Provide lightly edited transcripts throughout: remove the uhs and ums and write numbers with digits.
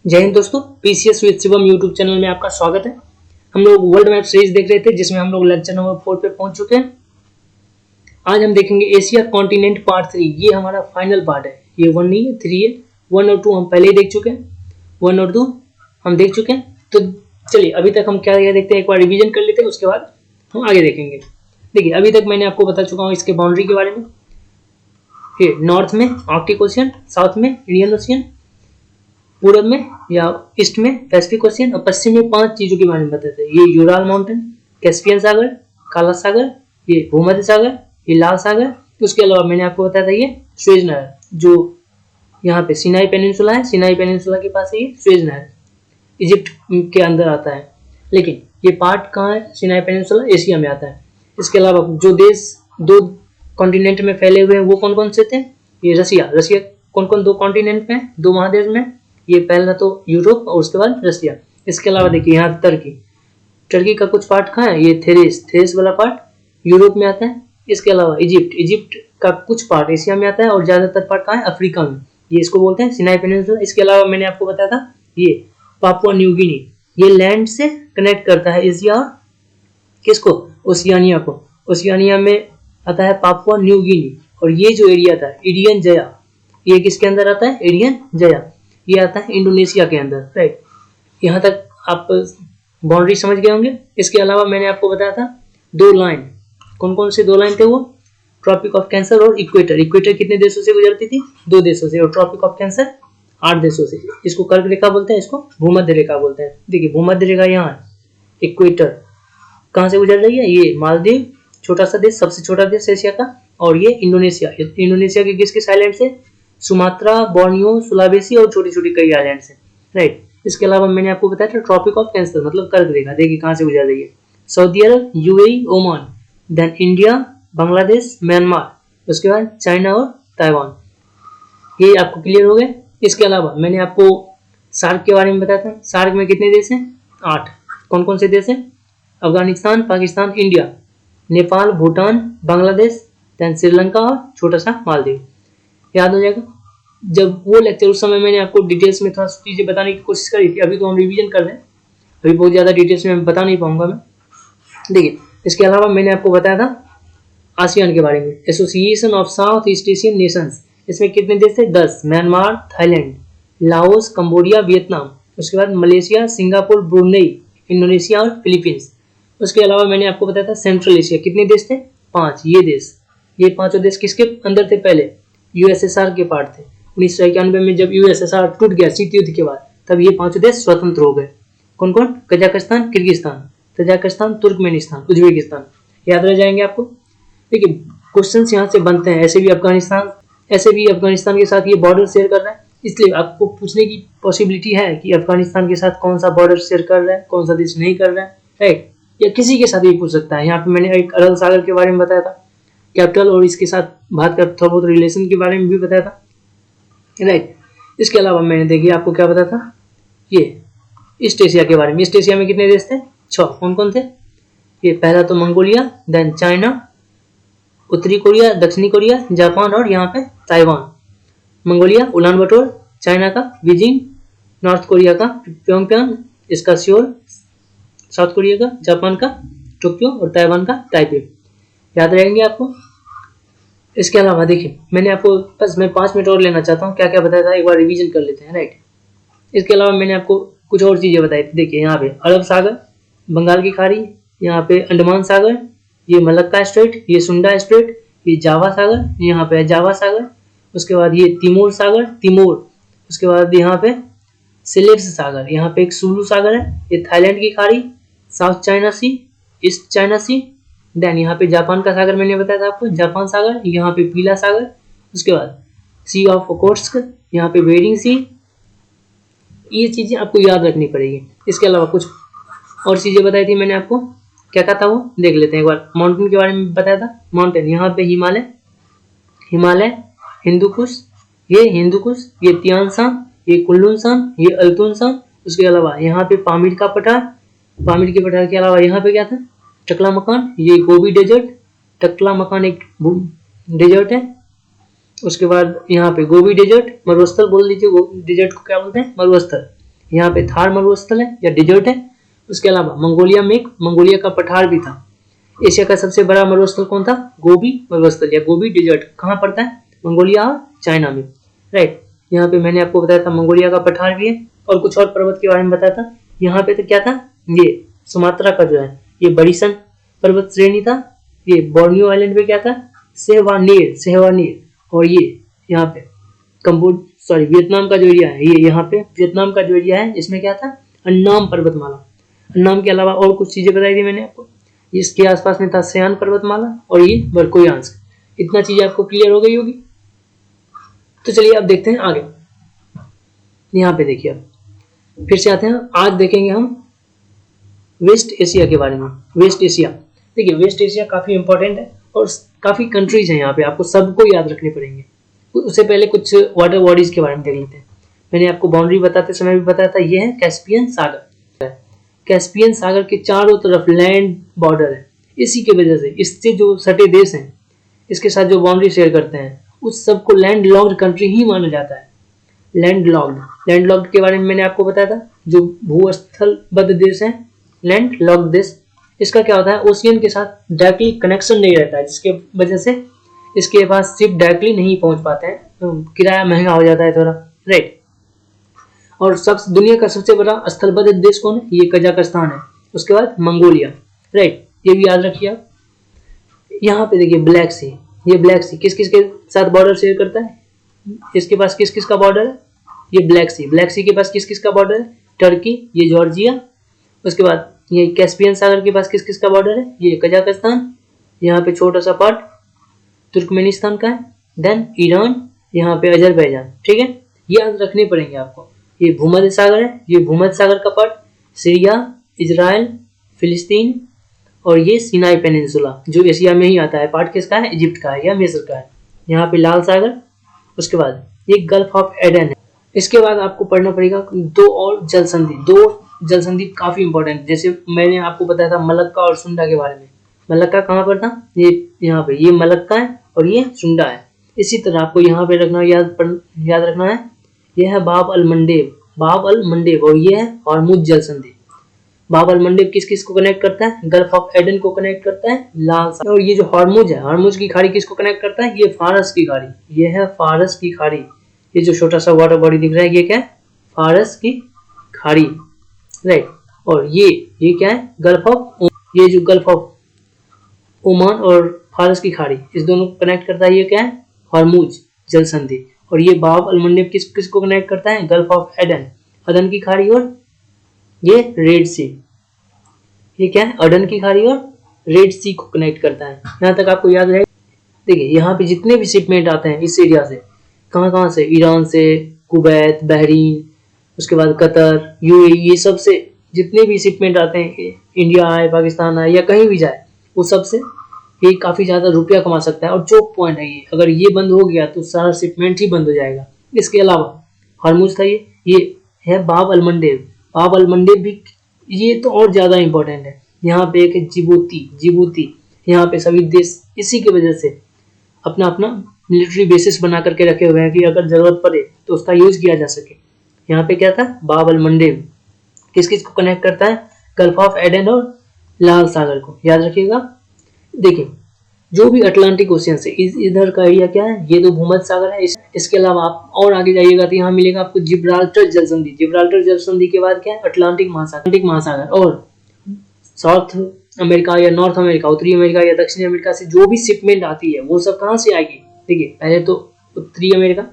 जय हिंद दोस्तों, PCS with Shivam YouTube channel में आपका स्वागत है। हम लोग वर्ल्ड मैप सीरीज देख रहे थे जिसमें हम लोग लेक्चर नंबर 4 पे पहुंच चुके हैं। आज हम देखेंगे एशिया कॉन्टिनेंट पार्ट 3। ये हमारा फाइनल पार्ट है। ये 1 नहीं है, 3 है। 1 और 2 हम पहले ही देख चुके हैं। 1 और 2 हम देख चुके हैं। तो चलिए अभी तक हम क्या देखते हैं, एक बार रिविजन कर लेते हैं, उसके बाद हम आगे देखेंगे। देखिए अभी तक मैंने आपको बता चुका हूँ इसके बाउंड्री के बारे में। नॉर्थ में आर्कटिक ओशियन, साउथ में इंडियन ओशियन, पूर्व में या ईस्ट में पैसिफिक ओशियन और पश्चिम में 5 चीजों के बारे में बताते हैं। ये यूराल माउंटेन, कैस्पियन सागर, काला सागर, ये भूमध्य सागर, ये लाल सागर। उसके अलावा मैंने आपको बताया था ये सुएज नहर, जो यहाँ पे सिनाई पेनिनसुला है। सिनाई पेनिनसुला के पास है ये सुएज नहर, इजिप्ट के अंदर आता है। लेकिन ये पार्ट कहाँ है? सिनाई पेनिनसुला एशिया में आता है। इसके अलावा जो देश 2 कॉन्टिनेंट में फैले हुए हैं वो कौन कौन से थे? ये रशिया कौन कौन 2 कॉन्टिनेंट में, 2 महादेश में? ये पहला तो यूरोप और उसके बाद रशिया। इसके अलावा देखिए यहाँ टर्की का कुछ पार्ट कहाँ है? ये थेरेस वाला पार्ट यूरोप में आता है। इसके अलावा इजिप्ट का कुछ पार्ट एशिया में आता है और ज्यादातर पार्ट कहाँ है? अफ्रीका में। ये इसको बोलते हैं सिनाई पेनिनसुला। इसके अलावा मैंने आपको बताया था ये पापुआ न्यू गिनी, ये लैंड से कनेक्ट करता है एशिया और किसको? ओशियानिया को। ओशियानिया में आता है पापुआ न्यू गिनी। और ये जो एरिया था इरियन जया, ये किसके अंदर आता है? इरियन जया। ये आता है इंडोनेशिया के अंदर, राइट। यहाँ तक आप बाउंड्री समझ गए होंगे। इसके अलावा मैंने आपको बताया था 2 लाइन, कौन कौन से 2 लाइन थे वो? ट्रॉपिक ऑफ कैंसर और इक्वेटर। इक्वेटर कितने देशों से गुजरती थी? 2 देशों से। और ट्रॉपिक ऑफ कैंसर 8 देशों से। इसको कर्क रेखा बोलते हैं, इसको भूमध्य रेखा बोलते हैं। देखिए भूमध्य रेखा यहाँ है, इक्वेटर कहाँ से गुजर रही है? ये मालदीव, छोटा सा देश, सबसे छोटा देश एशिया का। और ये इंडोनेशिया के किस आइलैंड से? सुमात्रा, बोर्नियो, सुलावेसी और छोटी छोटी कई आइलैंड से, राइट। इसके अलावा मैंने आपको बताया था ट्रॉपिक ऑफ कैंसर मतलब कर्क रेखा। देखिए कहाँ से गुजर रही है? Saudi Arab, UAE, Oman, then India, Bangladesh, Myanmar, उसके बाद चाइना और ताइवान। ये आपको क्लियर हो गया। इसके अलावा मैंने आपको सार्क के बारे में बताया था। सार्क में कितने देश हैं? 8। कौन कौन से देश हैं? अफगानिस्तान, पाकिस्तान, इंडिया, नेपाल, भूटान, बांग्लादेश, देन श्रीलंका और छोटा सा मालदीव। याद हो जाएगा। जब वो लेक्चर उस समय मैंने आपको डिटेल्स में थोड़ा चीजें बताने की कोशिश करी थी। अभी तो हम रिवीजन कर रहे हैं, अभी बहुत ज्यादा डिटेल्स में बता नहीं पाऊंगा मैं। देखिए इसके अलावा मैंने आपको बताया था आसियान के बारे में, association of south east Asian Nations. इसमें कितने देश थे? 10। Myanmar, Thailand, Laos, Cambodia, Vietnam, उसके बाद मलेशिया, सिंगापुर, ब्रुनेई, इंडोनेशिया और फिलीपींस। उसके अलावा मैंने आपको बताया था सेंट्रल एशिया कितने देश थे? 5। ये 5 देश किसके अंदर थे? पहले यूएसएसआर के पार्ट थे। 1991 में जब यूएसएसआर टूट गया शीत युद्ध के बाद, तब ये 5 देश स्वतंत्र हो गए। कौन कौन? Kazakhstan, Kyrgyzstan, Tajikistan, Turkmenistan, Uzbekistan. याद रह जाएंगे आपको। देखिए क्वेश्चंस यहाँ से बनते हैं। ऐसे भी अफगानिस्तान के साथ ये बॉर्डर शेयर कर रहा है, इसलिए आपको पूछने की पॉसिबिलिटी है कि अफगानिस्तान के साथ कौन सा बॉर्डर शेयर कर रहा है, कौन सा देश नहीं कर रहा है, राइट। या किसी के साथ भी पूछ सकता है। यहाँ पे मैंने एक अरब सागर के बारे में बताया था, कैपिटल और इसके साथ भारत का थोड़ा बहुत रिलेशन के बारे में भी बताया था, राइट। इसके अलावा मैंने देखिए आपको क्या बताया था, ये ईस्ट एशिया के बारे में। ईस्ट एशिया में कितने देश थे? 6। कौन कौन थे? ये पहला तो मंगोलिया, देन चाइना, उत्तरी कोरिया, दक्षिणी कोरिया, जापान और यहाँ पे ताइवान। मंगोलिया उलान बटोर, चाइना का बीजिंग, नॉर्थ कोरिया का प्योंगयांग, इसका सियोल, साउथ कोरिया का, जापान का टोक्यो और ताइवान का ताइपे। याद रहेंगे आपको। इसके अलावा देखिए मैंने आपको बस मैं 5 मिनट और लेना चाहता हूँ। क्या क्या बताया था एक बार रिवीजन कर लेते हैं, राइट। इसके अलावा मैंने आपको कुछ और चीजें बताई थी। देखिए यहाँ पे अरब सागर, बंगाल की खाड़ी, यहाँ पे अंडमान सागर, ये मलक्का स्ट्रेट, ये सुंडा स्ट्रेट, ये जावा सागर, यहाँ पे जावा सागर, उसके बाद ये तिमोर सागर, उसके बाद यहाँ पे सिलेक्स सागर, यहाँ पे एक सुलू सागर है, ये थाईलैंड की खाड़ी, साउथ चाइना सी, ईस्ट चाइना सी, देन यहाँ पे जापान का सागर मैंने बताया था आपको, जापान सागर, यहाँ पे पीला सागर, उसके बाद सी ऑफ ओखोट्स्क, यहाँ पे बेरिंग सी। ये चीजें आपको याद रखनी पड़ेगी। इसके अलावा कुछ और चीजें बताई थी मैंने आपको, क्या क्या था वो देख लेते हैं एक बार। माउंटेन के बारे में बताया था। माउंटेन यहाँ पे हिमालय, हिंदुकुश, ये तियानशान, ये कुल्लूनशान, ये अल्तुनशान। उसके अलावा यहाँ पे पामीर के पठार के अलावा यहाँ पे क्या था? टकला मकान, ये गोबी डेजर्ट। टकला मकान एक डेजर्ट है। उसके बाद यहाँ पे गोबी डेजर्ट, मरुस्थल बोल लीजिए, डेजर्ट को क्या बोलते हैं? मरुस्थल। यहाँ पे थार मरुस्थल है या डिजर्ट है। उसके अलावा मंगोलिया में एक मंगोलिया का पठार भी था। एशिया का सबसे बड़ा मरुस्थल कौन था? गोबी मरुस्थल या गोबी डिजर्ट। कहाँ पड़ता है? मंगोलिया और चाइना में, राइट। यहाँ पे मैंने आपको बताया था मंगोलिया का पठार भी है और कुछ और पर्वत के बारे में बताया था। यहाँ पे तो क्या था, ये सुमात्रा का जो है ये बड़ीसन पर्वत श्रेणी था। ये बोर्नियो आइलैंड पे क्या था, सेहवानीर। और ये यहाँ पे वियतनाम का जो एरिया है, ये यहाँ पे वियतनाम का जो एरिया है इसमें क्या था, अन्नाम पर्वतमाला। अन्नाम के अलावा और कुछ चीजें बताई थी मैंने आपको। इसके आसपास में था सयान पर्वतमाला और ये बरकोयांस्क। इतना चीज आपको क्लियर हो गई होगी। तो चलिए अब देखते हैं आगे। यहाँ पे देखिए, अब फिर से आते हैं। आज देखेंगे हम वेस्ट एशिया के बारे में। वेस्ट एशिया, देखिए वेस्ट एशिया काफी इंपॉर्टेंट है और काफी कंट्रीज हैं यहाँ पे, आपको सबको याद रखने पड़ेंगे। उससे पहले कुछ वाटर बॉडीज के बारे में देख लेते हैं। मैंने आपको बाउंड्री बताते समय भी बताया था, ये है कैस्पियन सागर। कैस्पियन सागर के चारों तरफ लैंड बॉर्डर है। इसी की वजह से इससे जो सटे देश हैं, इसके साथ जो बाउंड्री शेयर करते हैं, उस सबको लैंड लॉक्ड कंट्री ही माना जाता है। लैंड लॉक्ड के बारे में मैंने आपको बताया था। जो भूस्थलबद्ध देश है, लैंड लॉक्ड देश, इसका क्या होता है, ओशियन के साथ डायरेक्टली कनेक्शन नहीं रहता है, जिसके वजह से इसके पास शिप डायरेक्टली नहीं पहुंच पाते हैं, तो किराया महंगा हो जाता है थोड़ा, राइट। और दुनिया का सबसे बड़ा स्थलबद्ध देश कौन है? ये कजाकिस्तान है। उसके बाद मंगोलिया, राइट, ये भी याद रखिए आप। यहाँ पे देखिए ब्लैक सी, ये ब्लैक सी किस किस के साथ बॉर्डर शेयर करता है? इसके पास किस किस का बॉर्डर है? ये ब्लैक सी के पास किस किस का बॉर्डर है? टर्की, ये जॉर्जिया। उसके बाद ये कैस्पियन सागर के पास किस किस का बॉर्डर है? ये कजाकिस्तान, यहाँ पे छोटा सा पार्ट तुर्कमेनिस्तान का है, देन ईरान, यहाँ पे अजरबैजान, ठीक है। ये याद रखने पड़ेंगे आपको। ये भूमध्य सागर है, ये भूमध्य सागर का पार्ट सीरिया, इजराइल, फिलिस्तीन और ये सिनाई पेनिनसुला जो एशिया में ही आता है। पार्ट किसका है? इजिप्ट का है या मिस्र का है। यहाँ पे लाल सागर। उसके बाद ये गल्फ ऑफ एडन है। इसके बाद आपको पढ़ना पड़ेगा दो जल संधि काफी इंपॉर्टेंट। जैसे मैंने आपको बताया था मलक्का और सुंडा के बारे में। मलक्का कहाँ पर था? ये यहाँ पे, ये मलक्का है और ये सुंडा है। इसी तरह आपको यहाँ पे रखना, याद रखना है, यह है बाब अल मंडेब और ये है हॉर्मुज जल संधि। बाब अल मंडेब किस किस को कनेक्ट करता है? गल्फ ऑफ एडन को कनेक्ट करता है, लाल सागर। और ये जो हॉर्मुज है, हॉर्मुज की खाड़ी किसको कनेक्ट करता है? ये फारस की खाड़ी, ये है फारस की खाड़ी। ये जो छोटा सा वाटर बॉडी दिख रहा है, ये क्या है? फारस की खाड़ी, राइट। और ये क्या है? ये जो गल्फ ऑफ ओमान और फारस की खाड़ी, इस दोनों को कनेक्ट करता है, ये क्या है? हॉर्मुज जल संधि। और ये बाब अल मंडेब किस किस को कनेक्ट करता है? गल्फ ऑफ अदन की खाड़ी और ये रेड सी। ये क्या है? अदन की खाड़ी और रेड सी को कनेक्ट करता है। यहाँ तक आपको याद रहे। देखिए यहाँ पे जितने भी शिपमेंट आते हैं इस एरिया से, कहाँ से? ईरान से, कुवैत, बहरीन, उसके बाद कतर, यूएई, ये सब से जितने भी शिपमेंट आते हैं, इंडिया आए, पाकिस्तान आए या कहीं भी जाए, वो सब से ये काफी ज्यादा रुपया कमा सकता है। और चोक पॉइंट है ये, अगर ये बंद हो गया तो सारा शिपमेंट ही बंद हो जाएगा। इसके अलावा हॉर्मुज था, ये है बाब अल मंडेब भी, ये तो और ज्यादा इंपॉर्टेंट है। यहाँ पे एक है जिबूती। यहाँ पे सभी देश इसी की वजह से अपना अपना मिलिट्री बेसिस बना करके रखे हुए हैं कि अगर जरूरत पड़े तो उसका यूज किया जा सके। यहाँ पे क्या था? बाब अल मंडेब किस किस को कनेक्ट करता है? गल्फ ऑफ एडन और लाल सागर को, याद रखिएगा। देखिए जो भी अटलांटिक ओशियन से इधर का एरिया क्या है? ये तो भूमध्य सागर है। इसके अलावा आप और आगे जाइएगा तो यहाँ मिलेगा आपको जिब्राल्टर जल संधि के बाद क्या है? अटलांटिक महासागर। और साउथ अमेरिका या नॉर्थ अमेरिका, उत्तरी अमेरिका या दक्षिणी अमेरिका से जो भी शिपमेंट आती है वो सब कहाँ से आएगी? देखिए पहले तो उत्तरी अमेरिका,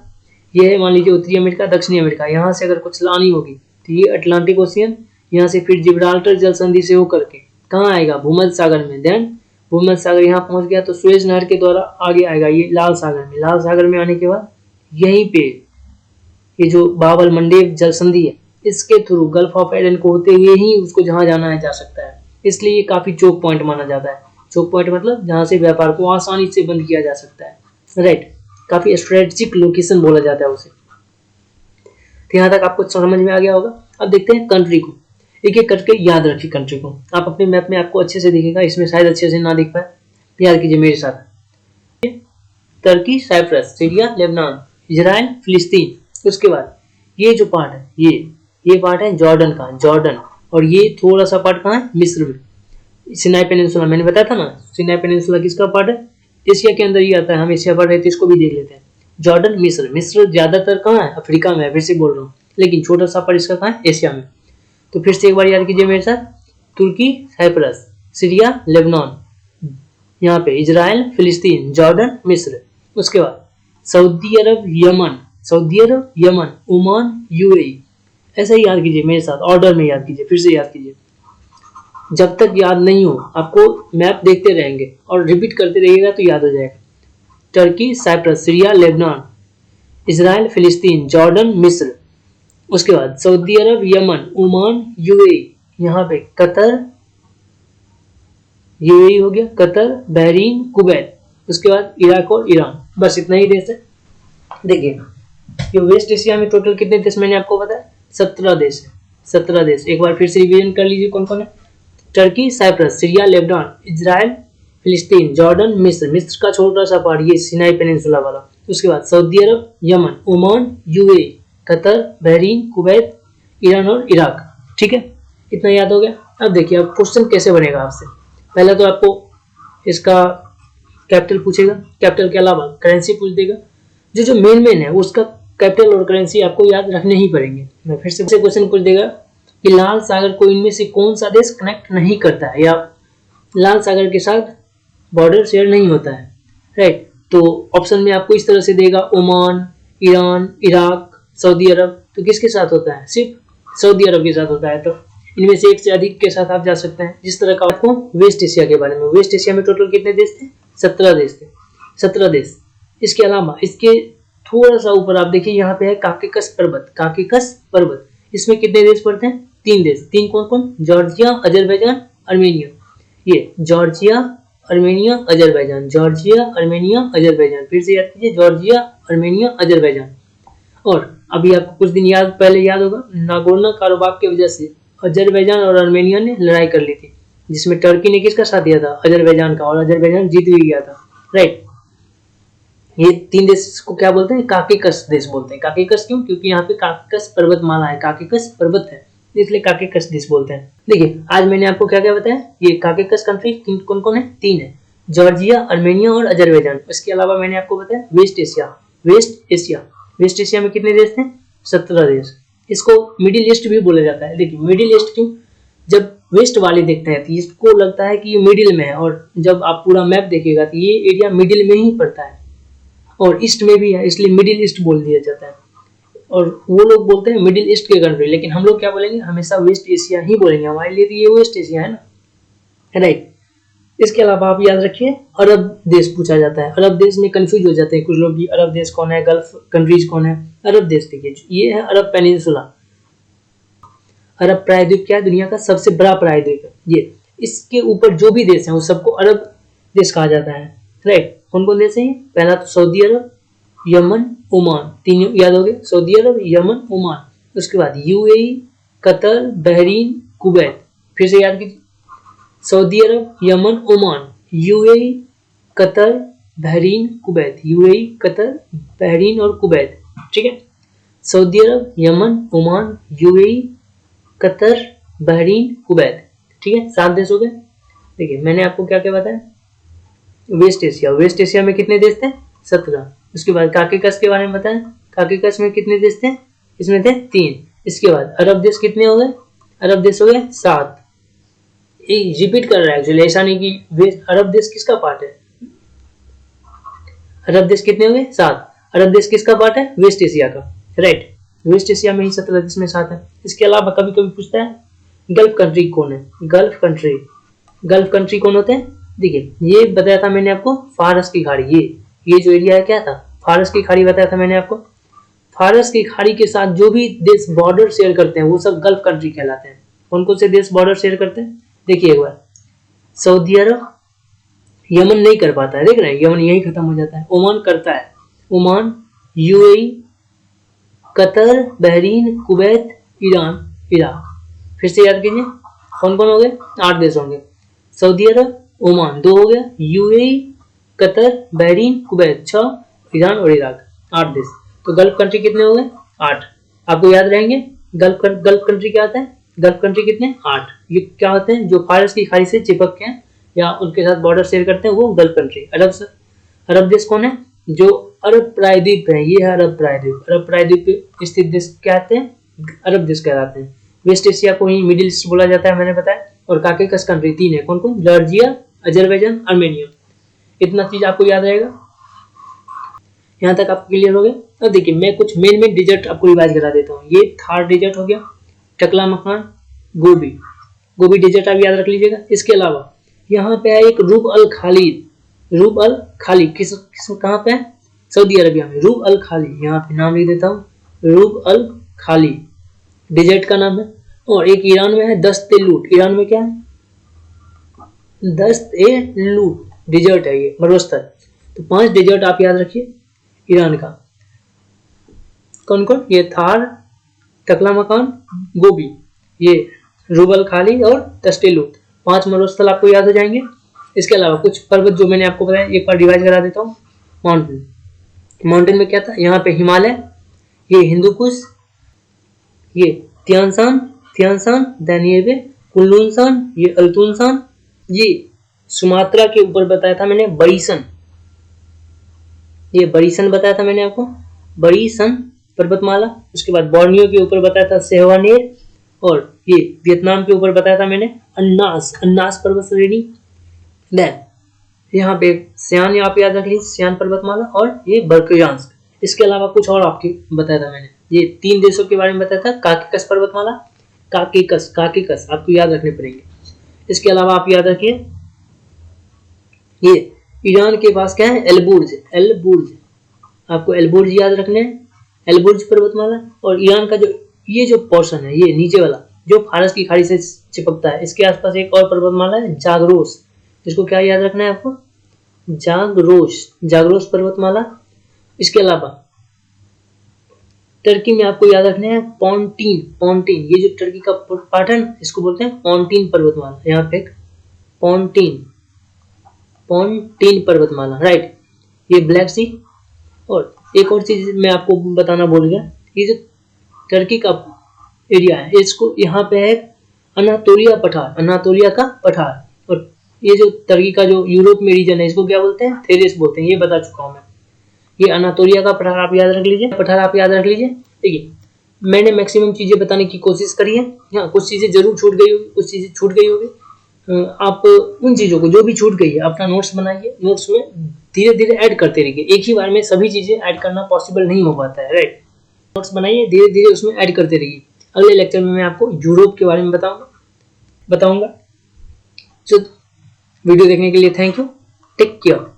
ये है मान लीजिए उत्तरी अमेरिका, दक्षिणी अमेरिका, यहाँ से अगर कुछ लानी होगी तो ये अटलांटिक ओशियन, यहाँ से फिर जिब्राल्टर जल संधि से होकर के कहाँ आएगा? भूमध्य सागर में। देन भूमध्य सागर यहाँ पहुंच गया तो सुएज नहर के द्वारा आगे आएगा ये लाल सागर में आने के बाद यहीं पे ये जो बाब अल मंडेब जल संधि है, इसके थ्रू गल्फ ऑफ एडन को होते हुए ही उसको जहां जाना है जा सकता है। इसलिए ये काफी चोक पॉइंट माना जाता है। चोक पॉइंट मतलब जहां से व्यापार को आसानी से बंद किया जा सकता है, राइट। काफी स्ट्रेटेजिक लोकेशन बोला जाता है उसे। तो यहाँ तक आपको समझ में आ गया होगा। अब देखते हैं कंट्री को, एक एक करके याद रखिए कंट्री को। आप अपने मैप में आपको अच्छे से दिखेगा, इसमें शायद अच्छे से ना दिख पाए, याद कीजिए मेरे साथ। Turkey, Cyprus, Syria, Lebanon, Israel, फिलिस्तीन। उसके बाद ये जो पार्ट है, ये पार्ट है जॉर्डन का, जॉर्डन, और ये थोड़ा सा पार्ट कहाँ है, मिस्र में। सिनाई पेनिनसुला मैंने बताया था ना, सिनाई पेनिनसुला किसका पार्ट है, एशिया के अंदर ही आता है। हम एशिया पार्ट है तो इसको भी देख लेते हैं। जॉर्डन, मिस्र, मिस्र ज्यादातर कहाँ है, अफ्रीका में है, फिर से बोल रहा हूँ, लेकिन छोटा सा पार्ट इसका कहाँ है, एशिया में। तो फिर से एक बार याद कीजिए मेरे साथ, तुर्की, साइप्रस, सीरिया, लेबनान, यहाँ पे इजराइल, फिलिस्तीन, जॉर्डन, मिस्र। उसके बाद Saudi Arab, Yemen, Saudi Arab, Yemen, Oman, UAE. ऐसा ही याद कीजिए मेरे साथ, ऑर्डर में याद कीजिए, फिर से याद कीजिए। जब तक याद नहीं हो, आपको मैप देखते रहेंगे और रिपीट करते रहिएगा तो याद हो जाएगा। Turkey, Cyprus, Syria, Lebanon, Israel, फिलिस्तीन, जॉर्डन, मिस्र। उसके बाद Saudi Arab, Yemen, Oman, UAE, यहाँ पे कतर, यूएई हो गया, कतर, बहरीन, कुवैत। उसके बाद इराक और ईरान। बस इतना ही देश है। देखिए ये वेस्ट एशिया में टोटल कितने देश मैंने आपको बताया, 17 देश है, 17 देश। एक बार फिर से रिवीजन कर लीजिए कौन कौन है। Turkey, Cyprus, Syria, Lebanon, Israel, फिलिस्तीन, जॉर्डन, मिस्र, मिस्र का छोटा सा पार्ट ये सिनाई पेनिनसुला वाला। उसके बाद Saudi Arab, Yemen, Oman, UAE, Qatar, Bahrain, Kuwait, Iran और इराक। ठीक है, इतना याद हो गया। अब देखिए अब क्वेश्चन कैसे बनेगा आपसे। पहले तो आपको इसका कैपिटल पूछेगा, कैपिटल के अलावा करेंसी पूछ देगा। जो मेन है उसका कैपिटल और करेंसी आपको याद रखने ही पड़ेंगे। मैं फिर से क्वेश्चन पूछ देगा कि लाल सागर को इनमें से कौन सा देश कनेक्ट नहीं करता है, या लाल सागर के साथ बॉर्डर शेयर नहीं होता है, राइट। तो ऑप्शन में आपको इस तरह से देगा, ओमान, ईरान, इराक, सऊदी अरब। तो किसके साथ होता है, सिर्फ सऊदी अरब के साथ होता है। तो इनमें से एक से अधिक के साथ आप जा सकते हैं। जिस तरह का आपको वेस्ट एशिया के बारे में, वेस्ट एशिया में टोटल कितने देश थे, 17 देश थे, 17 देश। इसके अलावा इसके थोड़ा सा ऊपर आप देखिए, यहाँ पे है काकेकस पर्वत, काकेकस पर्वत। इसमें कितने देश पड़ते हैं, 3 देश। 3 कौन कौन, जॉर्जिया, अजरबैजान, अर्मेनिया। ये Georgia, Armenia, Azerbaijan, Georgia, Armenia, Azerbaijan. फिर से याद कीजिए, जॉर्जिया, अर्मेनिया, अजरबैजान। और अभी आपको कुछ दिन पहले याद होगा, नागोर्नो काराबाख की वजह से अजरबैजान और अर्मेनिया ने लड़ाई कर ली थी, जिसमें टर्की ने किसका साथ दिया था, अजरबैजान का, और अजरबैजान जीत भी गया था, राइट। ये 3 देश को क्या बोलते हैं, काकेकस देश बोलते हैं। काकेकस क्यों, क्योंकि यहाँ पे काकेकस पर्वतमाला है, काकेकस पर्वत है, इसलिए काकेकस देश बोलते हैं। देखिए आज मैंने आपको क्या क्या बताया, ये काकेकस कंट्री कौन कौन है, 3 है, जॉर्जिया, अर्मेनिया और अजरबैजान। इसके अलावा मैंने आपको बताया West Asia, West Asia, West Asia में कितने देश थे, 17 देश। इसको मिडिल ईस्ट भी बोला जाता है। देखिए मिडिल ईस्ट क्यों, जब वेस्ट वाले देखते हैं तो इसको लगता है कि ये मिडिल में है, और जब आप पूरा मैप देखिएगा तो ये एरिया मिडिल में ही पड़ता है, और ईस्ट में भी है, इसलिए मिडिल ईस्ट बोल दिया जाता है। और वो लोग बोलते हैं मिडिल ईस्ट के कंट्री, लेकिन हम लोग क्या बोलेंगे, हमेशा वेस्ट एशिया ही बोलेंगे, हमारे लिए तो ये वेस्ट एशिया है ना, राइट। इसके अलावा आप याद रखिए, अरब देश पूछा जाता है। अरब देश में कंफ्यूज हो जाते हैं कुछ लोग कि अरब देश कौन है, गल्फ कंट्रीज कौन है। अरब देश देखिए, ये है अरब पेनिनसुला। अरब प्रायद्वीप क्या है, दुनिया का सबसे बड़ा प्रायद्वीप है ये। इसके ऊपर जो भी देश है वो सबको अरब देश कहा जाता है, राइट। कौन कौन देश है, पहला तो सऊदी अरब, यमन, ओमान, 3 याद हो गए, सऊदी अरब, यमन, ओमान। उसके बाद यूएई, कतर, बहरीन, कुवैत। फिर से याद कीजिए, Saudi Arab, Yemen, Oman, UAE, Qatar, Bahrain, Kuwait, UAE, Qatar, Bahrain और कुवैत। ठीक है, Saudi Arab, Yemen, Oman, UAE, Qatar, Bahrain, Kuwait. ठीक है, 7 देश हो गए। देखिए मैंने आपको क्या क्या बताया, वेस्ट एशिया, वेस्ट एशिया में कितने देश थे, 17। उसके बाद काकेकस के बारे में बताया, काकेकस में कितने देश थे, इसमें थे 3। इसके बाद अरब देश कितने हो गए, अरब देश हो गए 7। रिपीट कर रहा है एक्चुअली, ऐसा नहीं कि अरब देश किसका पार्ट है, अरब देश कितने हो गए 7। अरब देश किसका पार्ट है, वेस्ट एशिया का, राइट। वेस्ट एशिया में ही 17 देश में 7 है। इसके अलावा कभी कभी पूछता है गल्फ कंट्री कौन है, गल्फ कंट्री, गल्फ कंट्री कौन होते हैं। देखिए ये बताया था मैंने आपको, फारस की खाड़ी, ये जो एरिया है क्या था, फारस की खाड़ी बताया था मैंने आपको। फारस की खाड़ी के साथ जो भी देश बॉर्डर शेयर करते हैं वो सब गल्फ कंट्री कहलाते हैं। कौन कौन से देश बॉर्डर शेयर करते हैं, देखिए एक बार, सऊदी अरब, यमन नहीं कर पाता है, देख रहे हैं, यमन यही खत्म हो जाता है। ओमान करता है, Oman, UAE, Qatar, Bahrain, Kuwait, Iran, Iraq. फिर से याद कीजिए कौन कौन हो गए, 8 देश होंगे, सऊदी अरब, ओमान 2 हो गया, UAE, Qatar, Bahrain, Kuwait 6, Iran और इराक 8 देश। तो गल्फ कंट्री कितने हो गए, 8। आपको याद रहेंगे गल्फ कंट्री क्या होता है? गल्फ कंट्री कितने? 8। ये क्या होते हैं? जो फारस की खाड़ी से चिपक के हैं या उनके साथ बॉर्डर शेयर करते हैं, वो गल्फ कंट्री। अरब देश कौन है? जो अरब प्रायद्वीप है, ये है अरब प्रायद्वीप। अरब प्रायद्वीप पे स्थित देश क्या कहते हैं? अरब देश कहलाते हैं। वेस्ट एशिया को ही मिडिल ईस्ट बोला जाता है, मैंने बताया। और काकेकस कंट्री 3 है, कौन कौन? Georgia, Azerbaijan, Armenia. इतना चीज आपको याद रहेगा। यहाँ तक आपको क्लियर हो गया। अब देखिए मैं कुछ मेन डिजर्ट आपको रिवाइज करा देता हूँ। ये थार डिजर्ट हो गया, टकला मकान, गोबी डिजर्ट आप याद रख लीजिएगा। इसके अलावा यहाँ पे है एक रूब अल खाली। रूब अल खाली किस कहाँ पे है? सऊदी अरबिया में। रूब अल खाली, यहाँ पे नाम लिख देता हूँ, रूब अल खाली डिजर्ट का नाम है। और एक ईरान में है दस्त-ए-लूट। ईरान में क्या है? दस्त-ए-लूट डिजर्ट है, ये मरुस्थल। तो 5 डिजर्ट आप याद रखिए ईरान का। कौन कौन? ये थार, टकला मकान, गोबी, ये रूबल खाली और दस्त-ए-लूट। 5 मरुस्थल आपको याद हो जाएंगे। इसके अलावा कुछ पर्वत जो मैंने आपको बताया, एक बार रिवाइज करा देता हूँ। माउंटेन में क्या था? यहाँ पे हिमालय, ये हिंदुकुश, ये तियानसान, देन ये पे कुनलुनसान, ये अल्तुनसान, ये सुमात्रा के ऊपर बताया था मैंने बरीसन। ये बरीसन बताया था मैंने आपको, बरीसन पर्वतमाला। उसके बाद बोर्नियो के ऊपर बताया था सेहवानेर। और ये वियतनाम के ऊपर बताया था मैंने अन्नास पर्वत श्रेणी। देन यहाँ पे सियान आप याद रख लीजिए, सियान पर्वतमाला। और ये बर्कयांस। इसके अलावा कुछ और आपके बताया था मैंने, ये 3 देशों के बारे में बताया था। काकेकस पर्वतमाला, काकेकस आपको याद रखने पड़ेंगे। इसके अलावा आप याद रखिए, ये ईरान के पास क्या है? एलबुर्ज। आपको एलबुर्ज याद रखने हैं, एलबुर्ज पर्वतमाला। और ईरान का जो पोर्शन है, ये नीचे वाला जो फारस की खाड़ी से चिपकता है, इसके आसपास एक और पर्वतमाला है, जागरोस। इसको क्या याद रखना है आपको? जागरोस पर्वतमाला। इसके अलावा टर्की में आपको याद रखना है पॉन्टीन। ये जो टर्की का पार्ट है, इसको बोलते हैं पॉन्टीन पर्वतमाला। यहाँ पे पॉन्टीन पर्वतमाला, राइट। ये ब्लैक सी। और एक और चीज मैं आपको बताना भूल गया, ये जो टर्की का एरिया है, इसको यहाँ पे है अनातोलिया का पठार। और ये जो टर्की का जो यूरोप में रीजन है, इसको क्या बोलते हैं? थेरेस बोलते हैं। ये बता चुका हूँ मैं। ये अनातोलिया का पठार आप याद रख लीजिए। देखिए मैंने मैक्सिमम चीजें बताने की कोशिश करी है। हाँ, कुछ चीजें जरूर छूट गई होगी। आप उन चीजों को जो भी छूट गई है अपना नोट्स बनाइए। नोट्स में धीरे धीरे ऐड करते रहिए। एक ही बार में सभी चीजें ऐड करना पॉसिबल नहीं हो पाता है, राइट। नोट्स बनाइए, धीरे धीरे उसमें ऐड करते रहिए। अगले लेक्चर में मैं आपको यूरोप के बारे में बताऊंगा। वीडियो देखने के लिए थैंक यू। Take care.